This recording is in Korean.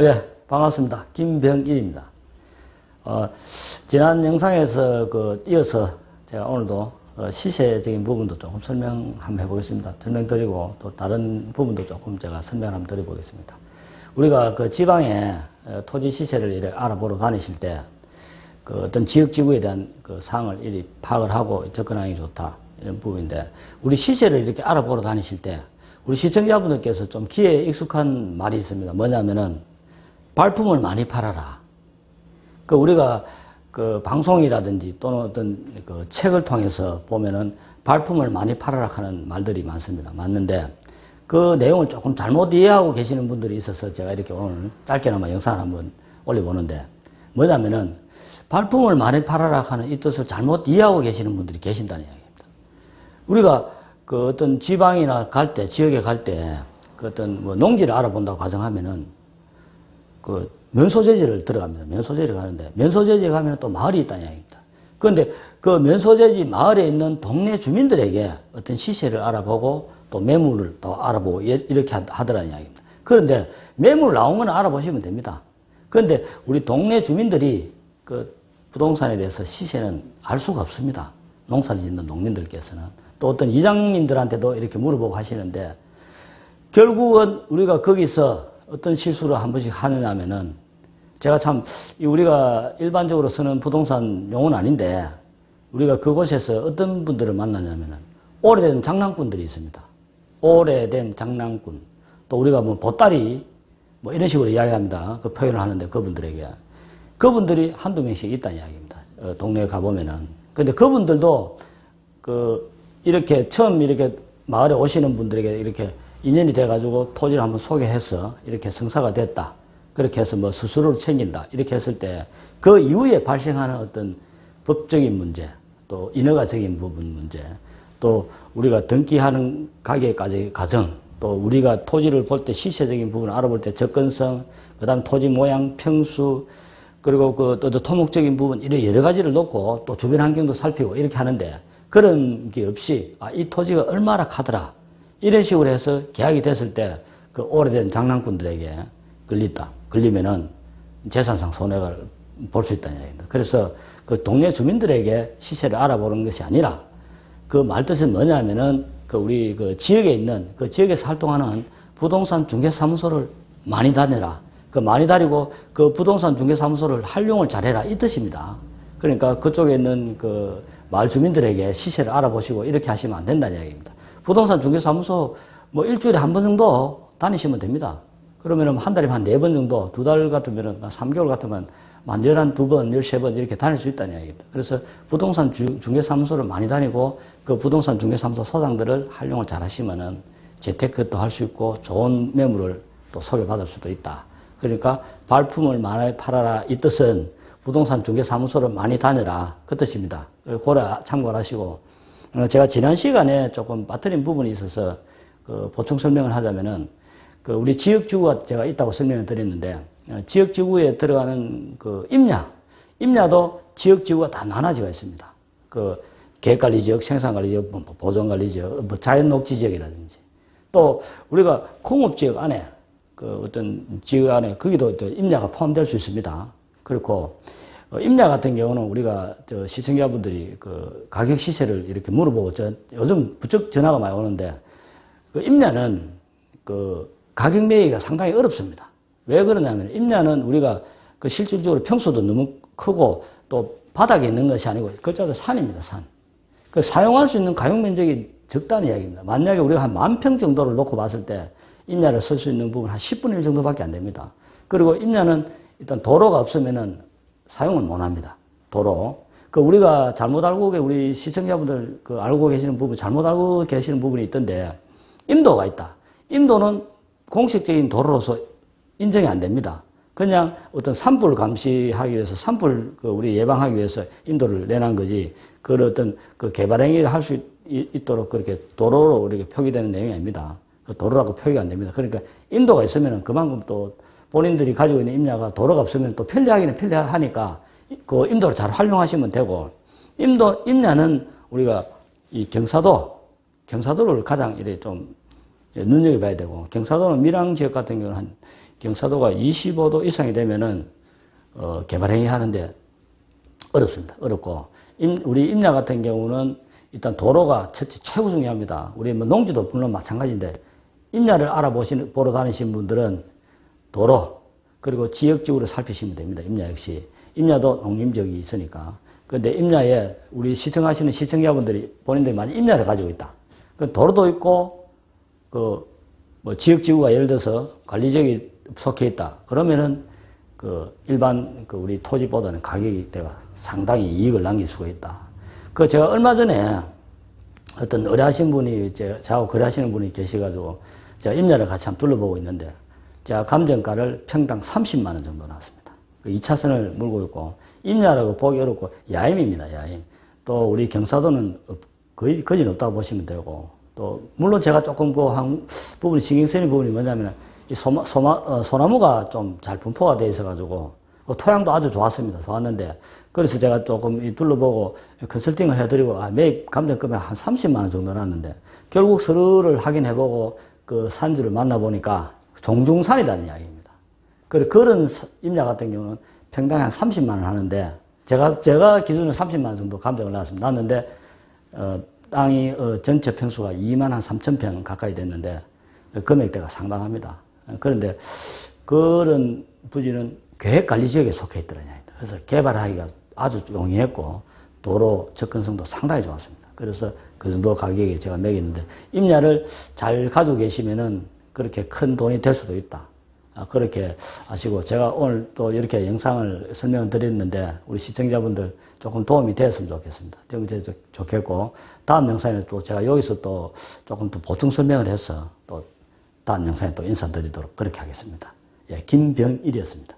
예, 반갑습니다. 김병일입니다. 지난 영상에서 이어서 제가 오늘도 시세적인 부분도 조금 설명 한번 해보겠습니다. 설명드리고 또 다른 부분도 조금 제가 설명 한번 드려보겠습니다. 우리가 지방에 토지 시세를 이렇게 알아보러 다니실 때 어떤 지역지구에 대한 사항을 이리 파악을 하고 접근하기 좋다 이런 부분인데, 우리 시세를 이렇게 알아보러 다니실 때 우리 시청자분들께서 좀 귀에 익숙한 말이 있습니다. 뭐냐면은 발품을 많이 팔아라. 우리가 방송이라든지 또는 어떤 책을 통해서 보면은 발품을 많이 팔아라 하는 말들이 많습니다. 맞는데 그 내용을 조금 잘못 이해하고 계시는 분들이 있어서 제가 이렇게 오늘 짧게나마 영상을 한번 올려보는데, 뭐냐면은 발품을 많이 팔아라 하는 이 뜻을 잘못 이해하고 계시는 분들이 계신다는 이야기입니다. 우리가 어떤 지방이나 갈 때, 지역에 갈 때 어떤 농지를 알아본다고 가정하면은 면소재지를 들어갑니다. 면소재지를 가는데, 면소재지에 가면 또 마을이 있다는 이야기입니다. 그런데 그 면소재지 마을에 있는 동네 주민들에게 어떤 시세를 알아보고 또 매물을 또 알아보고 이렇게 하더라는 이야기입니다. 그런데 매물 나온 건 알아보시면 됩니다. 그런데 우리 동네 주민들이 부동산에 대해서 시세는 알 수가 없습니다. 농사를 짓는 농민들께서는. 또 어떤 이장님들한테도 이렇게 물어보고 하시는데, 결국은 우리가 거기서 어떤 실수를 한 번씩 하느냐면은, 제가 참 우리가 일반적으로 쓰는 부동산 용어는 아닌데, 우리가 그곳에서 어떤 분들을 만나냐면은 오래된 장난꾼들이 있습니다. 오래된 장난꾼. 또 우리가 보따리 이런 식으로 이야기합니다. 그 표현을 하는데, 그분들이 한두 명씩 있다는 이야기입니다. 동네에 가보면은. 근데 그분들도 이렇게 처음 이렇게 마을에 오시는 분들에게 이렇게 인연이 돼가지고 토지를 한번 소개해서 이렇게 성사가 됐다. 그렇게 해서 수수료를 챙긴다. 이렇게 했을 때 그 이후에 발생하는 어떤 법적인 문제, 또 인허가적인 부분 문제, 또 우리가 등기하는 가게까지 과정, 또 우리가 토지를 볼 때 시세적인 부분을 알아볼 때 접근성, 그 다음 토지 모양, 평수, 그리고 또 토목적인 부분, 이런 여러 가지를 놓고 또 주변 환경도 살피고 이렇게 하는데, 그런 게 없이 이 토지가 얼마나 카더라 이런 식으로 해서 계약이 됐을 때 오래된 장난꾼들에게 걸리면은 재산상 손해를 볼 수 있다는 얘기입니다. 그래서 동네 주민들에게 시세를 알아보는 것이 아니라, 말뜻은 뭐냐면은 우리 지역에 있는 지역에서 활동하는 부동산 중개사무소를 많이 다녀라. 많이 다니고 부동산 중개사무소를 활용을 잘해라 이 뜻입니다. 그러니까 그쪽에 있는 마을 주민들에게 시세를 알아보시고 이렇게 하시면 안 된다는 이야기입니다. 부동산 중개사무소 일주일에 한 번 정도 다니시면 됩니다. 그러면은 한 달에 한 4번 정도, 2달 같으면은 3개월 같으면 12번, 13번 이렇게 다닐 수 있다는 이야기입니다. 그래서 부동산 중개사무소를 많이 다니고 부동산 중개사무소 소장들을 활용을 잘 하시면은 재테크도 할 수 있고 좋은 매물을 또 소개받을 수도 있다. 그러니까 발품을 많이 팔아라 이 뜻은 부동산 중개사무소를 많이 다녀라 그 뜻입니다. 고려 참고를 하시고, 제가 지난 시간에 조금 빠뜨린 부분이 있어서 보충 설명을 하자면은, 우리 지역지구가 제가 있다고 설명을 드렸는데, 지역지구에 들어가는 임야도 지역지구가 다 나눠지가 있습니다. 계획관리지역, 생산관리지역, 보존관리지역, 자연녹지지역이라든지, 또 우리가 공업지역 안에 어떤 지역 안에 거기도 임야가 포함될 수 있습니다. 그렇고 임야 같은 경우는 우리가 시청자분들이 가격 시세를 이렇게 물어보고, 요즘 부쩍 전화가 많이 오는데, 임야는 가격 매기가 상당히 어렵습니다. 왜 그러냐면, 임야는 우리가 실질적으로 평수도 너무 크고 또 바닥에 있는 것이 아니고 글자도 산입니다. 산. 사용할 수 있는 가용 면적이 적다는 이야기입니다. 만약에 우리가 한 10,000평 정도를 놓고 봤을 때 임야를 쓸 수 있는 부분 한 10분의 1 정도밖에 안 됩니다. 그리고 임야는 일단 도로가 없으면은 사용을 못 합니다. 도로. 우리가 잘못 알고, 우리 시청자분들 알고 계시는 부분, 잘못 알고 계시는 부분이 있던데, 임도가 있다. 임도는 공식적인 도로로서 인정이 안 됩니다. 그냥 어떤 산불 감시하기 위해서, 산불 우리 예방하기 위해서 임도를 내놓은 거지, 어떤 개발 행위를 할 수 있도록 그렇게 도로로 이렇게 표기되는 내용이 아닙니다. 도로라고 표기가 안 됩니다. 그러니까 임도가 있으면 그만큼 또 본인들이 가지고 있는 임야가 도로가 없으면 또 편리하기는 편리하니까 임도를 잘 활용하시면 되고, 임야는 우리가 이 경사도를 가장 이래 좀 눈여겨봐야 되고, 경사도는 밀양 지역 같은 경우는 한 경사도가 25도 이상이 되면은 개발 행위 하는데 어렵습니다. 어렵고 우리 임야 같은 경우는 일단 도로가 첫째 최고 중요합니다. 우리 뭐 농지도 물론 마찬가지인데 임야를 보러 다니신 분들은 도로 그리고 지역적으로 살피시면 됩니다. 임야 역시 임야도 농림지역이 있으니까. 그런데 임야에 우리 시청하시는 시청자분들이 본인들이 많이 임야를 가지고 있다. 그 도로도 있고 뭐 지역지구가 예를 들어서 관리지역이 속해 있다. 그러면은 일반 우리 토지보다는 가격이 내가 상당히 이익을 남길 수가 있다. 제가 얼마 전에 어떤 의뢰하신 분이 저하고 거래하시는 분이 계셔가지고 제가 임야를 같이 한번 둘러보고 있는데 제가 감정가를 평당 30만 원 정도 나왔습니다. 2차선을 물고 있고 임야라고 보기 어렵고 야임입니다. 야임. 또 우리 경사도는 거의 없다고 보시면 되고 또 물론 제가 조금 한 부분이 신경 쓰이는 부분이 뭐냐면 이 소나무가 좀 잘 분포가 되어 있어가지고 토양도 아주 좋았는데 그래서 제가 조금 둘러보고 컨설팅을 해드리고 매입 감정금에 한 30만 원 정도 나왔는데 결국 서류를 확인해보고 산주를 만나보니까 종중산이라는 이야기입니다. 그런 임야 같은 경우는 평당에 한 30만 원 하는데 제가 기준으로 30만 원 정도 감정을 났는데 땅이 전체 평수가 2만 한 3천 평 가까이 됐는데 금액대가 상당합니다. 그런데 그런 부지는 계획관리지역에 속해 있더라고요. 그래서 개발하기가 아주 용이했고 도로 접근성도 상당히 좋았습니다. 그래서 그 정도 가격에 제가 매겼는데 임야를 잘 가지고 계시면은 그렇게 큰 돈이 될 수도 있다. 그렇게 아시고 제가 오늘 또 이렇게 영상을 설명을 드렸는데 우리 시청자분들 조금 도움이 되었으면 좋겠습니다. 도움이 되었으면 좋겠고 다음 영상에 또 제가 여기서 또 조금 더 보충 설명을 해서 또 다음 영상에 또 인사드리도록 그렇게 하겠습니다. 예, 김병일이었습니다.